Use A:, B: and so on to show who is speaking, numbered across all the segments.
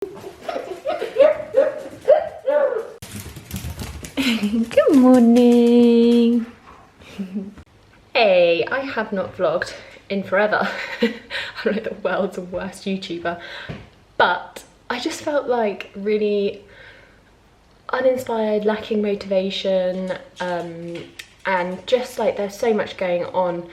A: Good morning. Hey, I have not vlogged in forever. I'm like the world's worst YouTuber, but I just felt like really uninspired, lacking motivation, and just like there's so much going on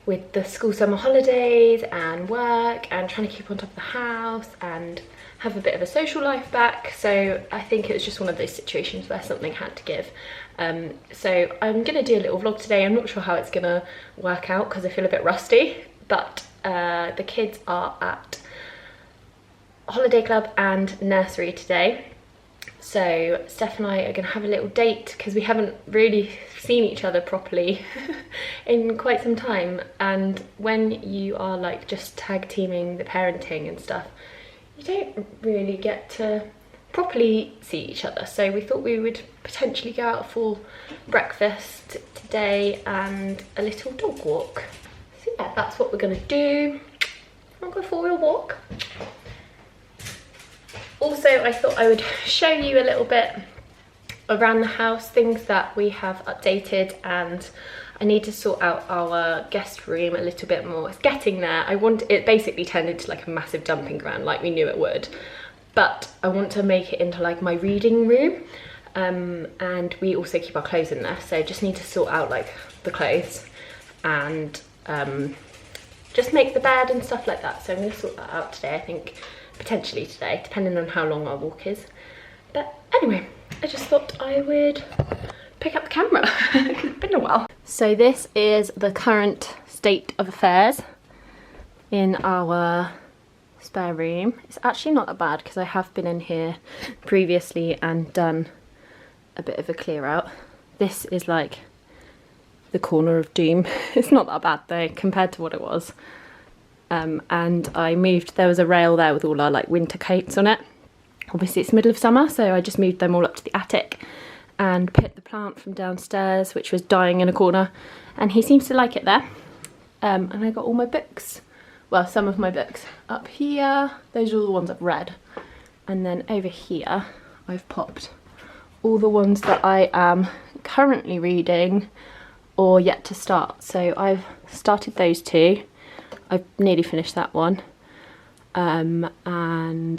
A: with the school summer holidays and work and trying to keep on top of the house and have a bit of a social life back. So I think it was just one of those situations where something had to give. So I'm gonna do a little vlog today. I'm not sure how it's gonna work out because I feel a bit rusty, but the kids are at holiday club and nursery today. So Steph and I are gonna have a little date because we haven't really seen each other properly in quite some time. And when you are like just tag teaming the parenting and stuff, you don't really get to properly see each other. So we thought we would potentially go out for breakfast today and a little dog walk. So yeah, that's what we're gonna do. I'll go for a walk. Also, I thought I would show you a little bit around the house, things that we have updated, and I need to sort out our guest room a little bit more. It's getting there. It basically turned into like a massive dumping ground like we knew it would, but I want to make it into like my reading room, and we also keep our clothes in there, so just need to sort out like the clothes and just make the bed and stuff like that. So I'm going to sort that out today, I think. Potentially today, depending on how long our walk is. But anyway, I just thought I would pick up the camera. It's been a while. So this is the current state of affairs in our spare room. It's actually not that bad because I have been in here previously and done a bit of a clear out. This is like the corner of doom. It's not that bad though compared to what it was. And I moved, there was a rail there with all our like winter coats on it. Obviously it's middle of summer, so I just moved them all up to the attic and put the plant from downstairs, which was dying in a corner, and he seems to like it there. And I got all my books, well, some of my books up here. Those are all the ones I've read. And then over here, I've popped all the ones that I am currently reading or yet to start. So I've started those two. I've nearly finished that one, and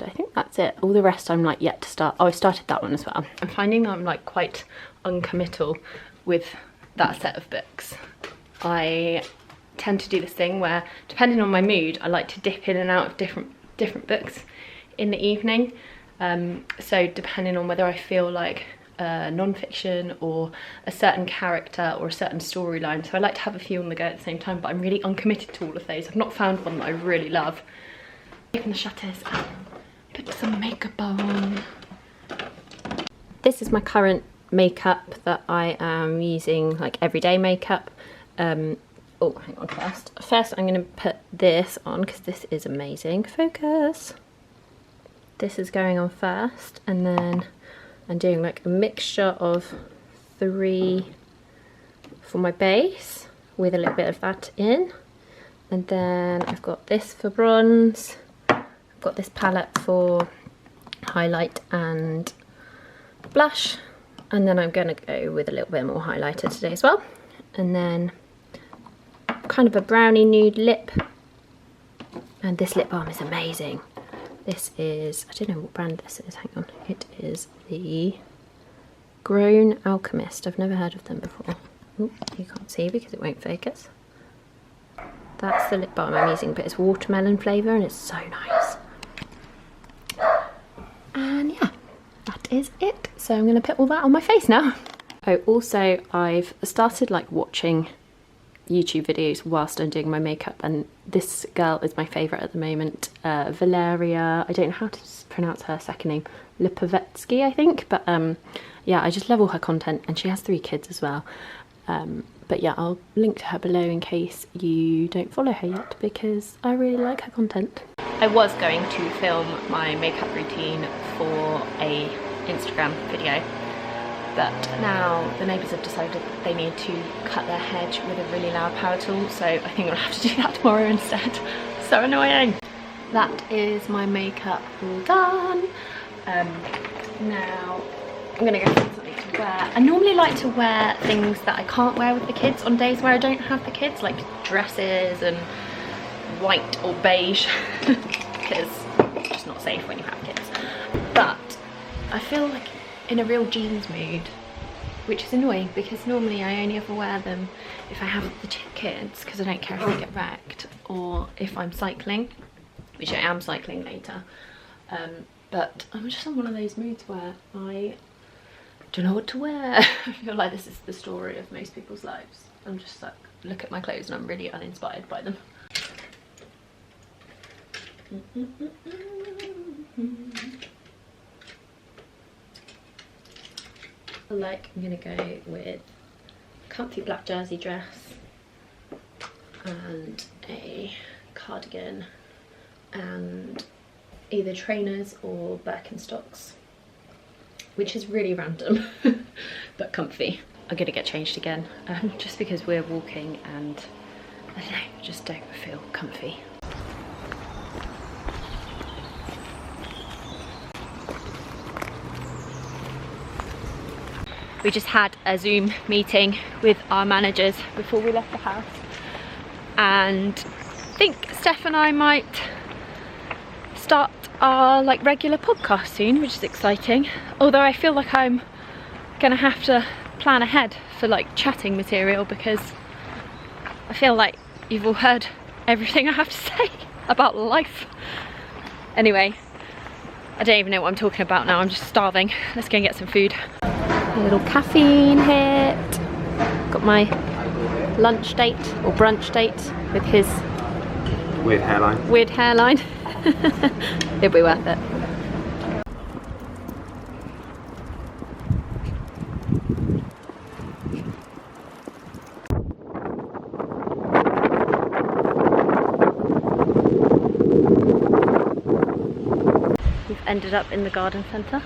A: I think that's it. All the rest I'm like yet to start. Oh, I started that one as well. I'm finding that I'm like quite uncommittal with that set of books. I tend to do this thing where, depending on my mood, I like to dip in and out of different books in the evening. So depending on whether I feel like non-fiction or a certain character or a certain storyline, so I like to have a few on the go at the same time, but I'm really uncommitted to all of those. I've not found one that I really love. Open the shutters and put some makeup on. This is my current makeup that I am using, like everyday makeup. Oh, hang on, first I'm going to put this on because this is amazing. Focus. This is going on first, and then I'm doing like a mixture of 3 for my base with a little bit of that in. And then I've got this for bronze. I've got this palette for highlight and blush. And then I'm going to go with a little bit more highlighter today as well. And then kind of a brownie nude lip. And this lip balm is amazing. This is, I don't know what brand this is, hang on. It is the Grown Alchemist. I've never heard of them before. Ooh, you can't see because it won't focus. That's the lip balm I'm using, but it's watermelon flavour and it's so nice. And yeah, that is it. So I'm going to put all that on my face now. Oh, also I've started like watching YouTube videos whilst I'm doing my makeup, and this girl is my favourite at the moment, Valeria, I don't know how to pronounce her second name, Lipovetsky I think, but yeah, I just love all her content, and she has 3 kids as well. But yeah, I'll link to her below in case you don't follow her yet, because I really like her content. I was going to film my makeup routine for a Instagram video, but now the neighbours have decided that they need to cut their hedge with a really loud power tool, so I think I'll have to do that tomorrow instead. So annoying. that is my makeup all done. Now I'm gonna go find something to wear. I normally like to wear things that I can't wear with the kids on days where I don't have the kids, like dresses and white or beige, because it's just not safe when you have kids. But I feel like in a real jeans mood, which is annoying because normally I only ever wear them if I have the kids, because I don't care if they get wrecked, or if I'm cycling, which I am cycling later. But I'm just in one of those moods where I don't know what to wear. I feel like this is the story of most people's lives. I'm just like, look at my clothes and I'm really uninspired by them. Like, I'm gonna go with a comfy black jersey dress and a cardigan and either trainers or Birkenstocks, which is really random but comfy. I'm gonna get changed again, just because we're walking and I don't know, just don't feel comfy. We just had a Zoom meeting with our managers before we left the house, and I think Steph and I might start our like regular podcast soon, which is exciting. Although I feel like I'm gonna have to plan ahead for like chatting material, because I feel like you've all heard everything I have to say about life. Anyway, I don't even know what I'm talking about now. I'm just starving. Let's go and get some food. A little caffeine hit. Got my lunch date or brunch date with his
B: weird hairline.
A: Weird hairline. It'll be worth it. We've ended up in the garden centre.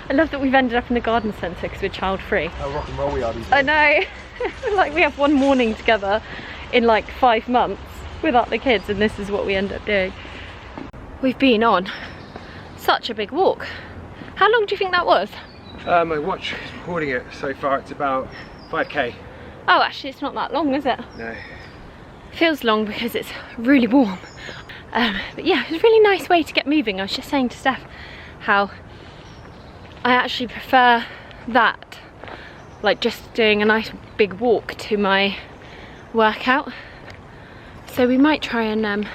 A: I love that we've ended up in the garden centre because we're child free.
B: How rock and roll we are these days.
A: I know. Like, we have one morning together in like 5 months without the kids, and this is what we end up doing. We've been on such a big walk. How long do you think that was?
B: My watch is recording it. So far it's about 5k.
A: Oh, actually it's not that long, is it?
B: No.
A: Feels long because it's really warm. But yeah, it's a really nice way to get moving. I was just saying to Steph how I actually prefer that, like just doing a nice big walk to my workout. So we might try and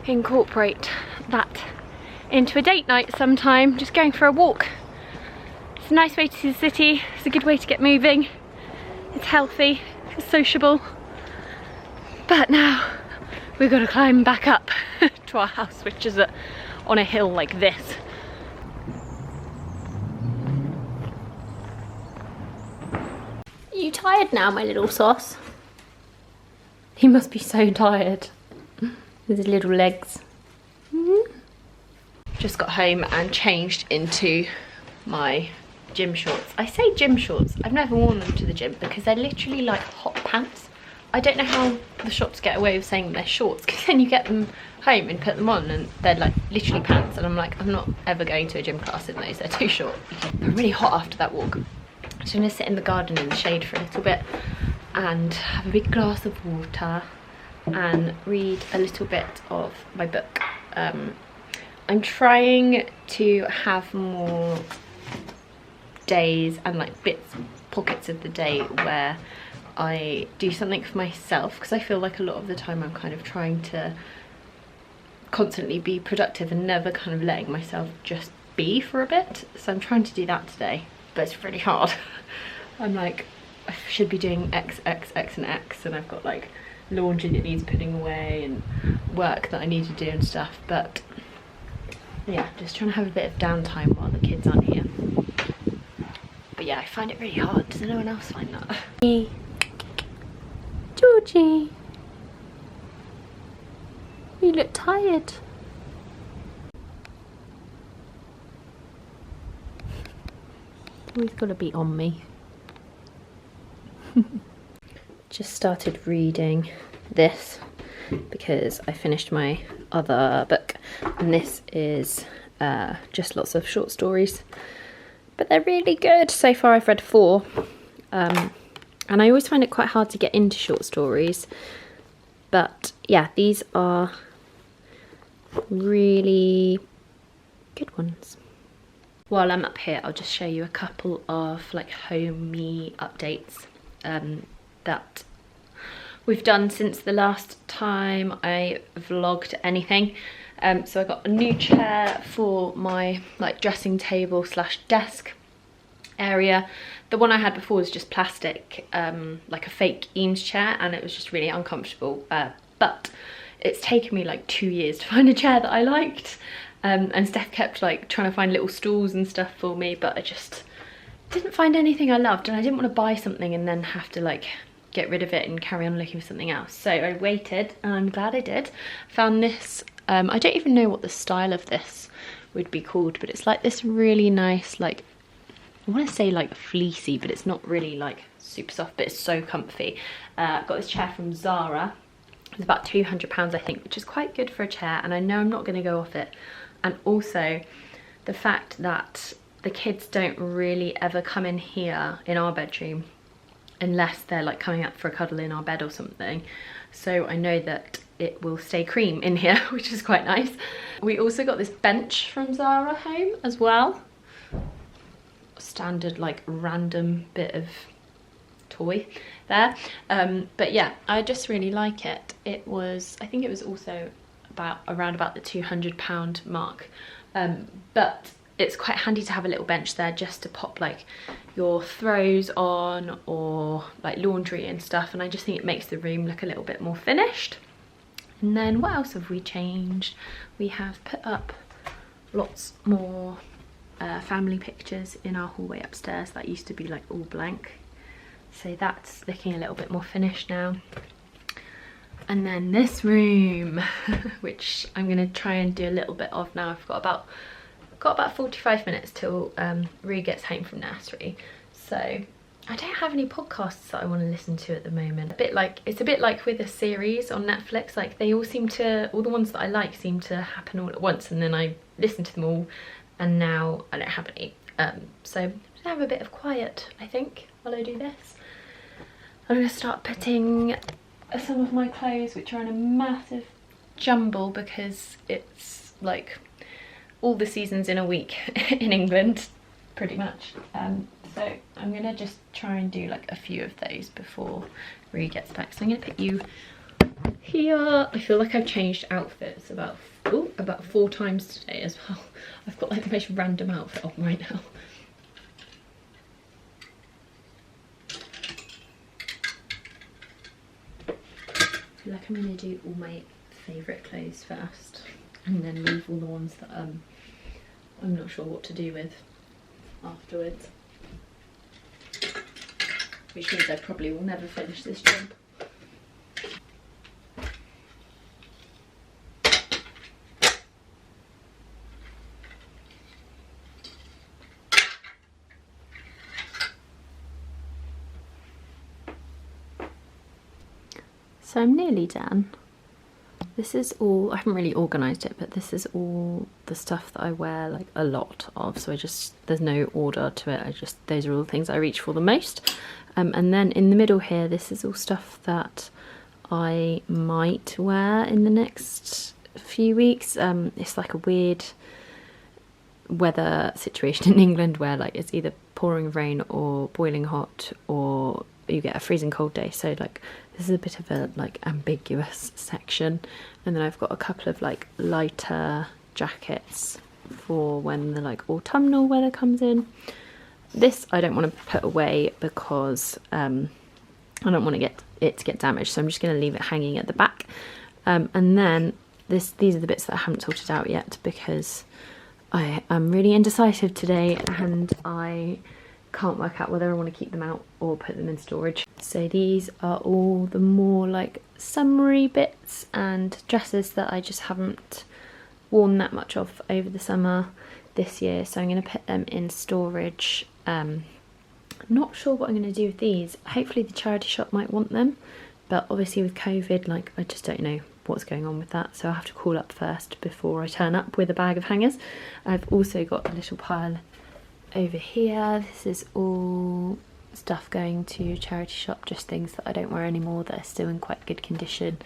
A: incorporate that into a date night sometime, just going for a walk. It's a nice way to see the city, it's a good way to get moving, it's healthy, it's sociable. But now we've got to climb back up to our house, which is on a hill like this. Are you tired now, my little sauce? He must be so tired with his little legs. Just got home and changed into my gym shorts. I say gym shorts, I've never worn them to the gym because they're literally like hot pants. I don't know how the shops get away with saying they're shorts, because then you get them home and put them on and they're like literally pants, and I'm like, I'm not ever going to a gym class in those, they're too short. I'm really hot after that walk. So I'm gonna sit in the garden in the shade for a little bit and have a big glass of water and read a little bit of my book. I'm trying to have more days and like bits, pockets of the day where I do something for myself, because I feel like a lot of the time I'm kind of trying to constantly be productive and never kind of letting myself just be for a bit. So I'm trying to do that today, but it's really hard. I'm like, I should be doing X, X, X and X, and I've got like laundry that needs putting away and work that I need to do and stuff, but yeah, just trying to have a bit of downtime while the kids aren't here. But yeah, I find it really hard. Does anyone else find that? Georgie, you look tired. Always got to be on me. Just started reading this. because I finished my other book, and this is just lots of short stories, but they're really good. So far I've read 4, and I always find it quite hard to get into short stories, but yeah, these are really good ones. While I'm up here, I'll just show you a couple of like homey updates that we've done since the last time I vlogged anything. So I got a new chair for my like dressing table slash desk area. The one I had before was just plastic, like a fake Eames chair, and it was just really uncomfortable. But it's taken me like 2 years to find a chair that I liked. And Steph kept like trying to find little stools and stuff for me, but I just didn't find anything I loved, and I didn't want to buy something and then have to like get rid of it and carry on looking for something else. So I waited, and I'm glad I did. Found this, I don't even know what the style of this would be called, but it's like this really nice, like, I want to say like fleecy, but it's not really like super soft, but it's so comfy. Got this chair from Zara. It's about £200 I think, which is quite good for a chair, and I know I'm not going to go off it. And also the fact that the kids don't really ever come in here in our bedroom unless they're like coming up for a cuddle in our bed or something. So I know that it will stay cream in here, which is quite nice. We also got this bench from Zara home as well. Standard like random bit of toy there. But yeah, I just really like it. It was, I think it was also around about the £200 mark. But it's quite handy to have a little bench there just to pop like your throws on or like laundry and stuff, and I just think it makes the room look a little bit more finished. And then what else have we changed? We have put up lots more family pictures in our hallway upstairs. That used to be like all blank, so that's looking a little bit more finished now. And then this room, which I'm going to try and do a little bit of now. I've got about 45 minutes till Ree gets home from nursery, so I don't have any podcasts that I want to listen to at the moment. It's a bit like with a series on Netflix, like they all seem to, all the ones that I like seem to happen all at once, and then I listen to them all, and now I don't have any. So I'm gonna have a bit of quiet, I think, while I do this. I'm gonna start putting some of my clothes, which are in a massive jumble because it's like all the seasons in a week in England, pretty much. So I'm gonna just try and do like a few of those before Ree gets back. So I'm gonna put you here. I feel like I've changed outfits about 4 times today as well. I've got like the most random outfit on right now. I feel like I'm gonna do all my favourite clothes first, and then leave all the ones that I'm not sure what to do with afterwards. Which means I probably will never finish this job. So I'm nearly done. This is all, I haven't really organised it, but this is all the stuff that I wear like a lot of, so there's no order to it, those are all the things I reach for the most. And then in the middle here, this is all stuff that I might wear in the next few weeks. It's like a weird weather situation in England where like it's either pouring rain or boiling hot, or you get a freezing cold day, so like this is a bit of a like ambiguous section. And then I've got a couple of like lighter jackets for when the like autumnal weather comes in. This I don't want to put away because I don't want it to get damaged, so I'm just going to leave it hanging at the back. And then these are the bits that I haven't sorted out yet because I am really indecisive today and I can't work out whether I want to keep them out or put them in storage. So these are all the more like summery bits and dresses that I just haven't worn that much of over the summer this year, so I'm going to put them in storage. Not sure what I'm going to do with these. Hopefully the charity shop might want them, but obviously with COVID, like I just don't know what's going on with that, so I'll have to call up first before I turn up with a bag of hangers. I've also got a little pile over here. This is all stuff going to charity shop, just things that I don't wear anymore that are still in quite good condition.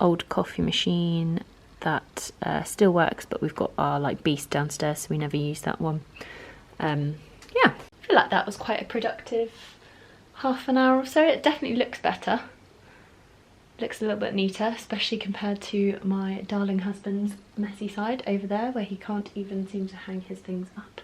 A: Old coffee machine that still works, but we've got our like beast downstairs, so we never use that one. Yeah, I feel like that was quite a productive half an hour or so. It definitely looks better. Looks a little bit neater, especially compared to my darling husband's messy side over there, where he can't even seem to hang his things up.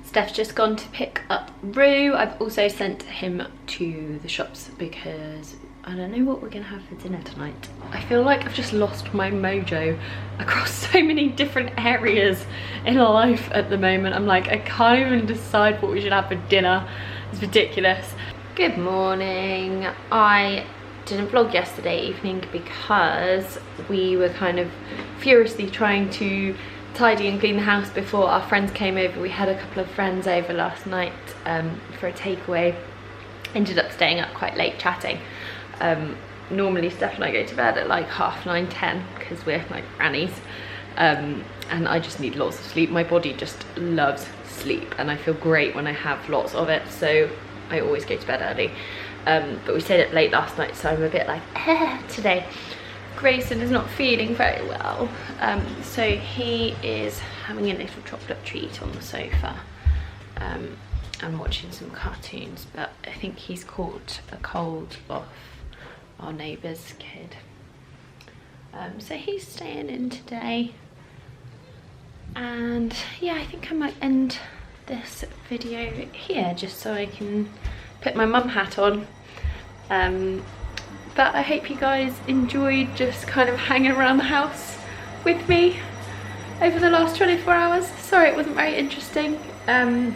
A: Steph's just gone to pick up Rue. I've also sent him to the shops because I don't know what we're gonna have for dinner tonight. I feel like I've just lost my mojo across so many different areas in life at the moment. I'm like, I can't even decide what we should have for dinner. It's ridiculous. Good morning. I didn't vlog yesterday evening because we were kind of furiously trying to tidy and clean the house before our friends came over. We had a couple of friends over last night for a takeaway. Ended up staying up quite late chatting. Normally Steph and I go to bed at like 9:30, 10 because we're like grannies, and I just need lots of sleep. My body just loves sleep and I feel great when I have lots of it, so I always go to bed early. But we stayed up late last night, so I'm a bit like today. Grayson is not feeling very well, so he is having a little chocolate treat on the sofa and watching some cartoons, but I think he's caught a cold off our neighbour's kid, so he's staying in today. And yeah, I think I might end this video here just so I can put my mum hat on. But I hope you guys enjoyed just kind of hanging around the house with me over the last 24 hours. Sorry it wasn't very interesting. I'm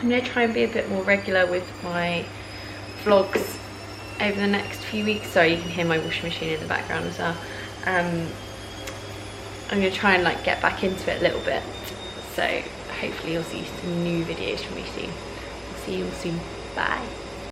A: going to try and be a bit more regular with my vlogs over the next few weeks. Sorry, you can hear my washing machine in the background as well. I'm going to try and like get back into it a little bit. So hopefully you'll see some new videos from me soon. I'll see you all soon. Bye.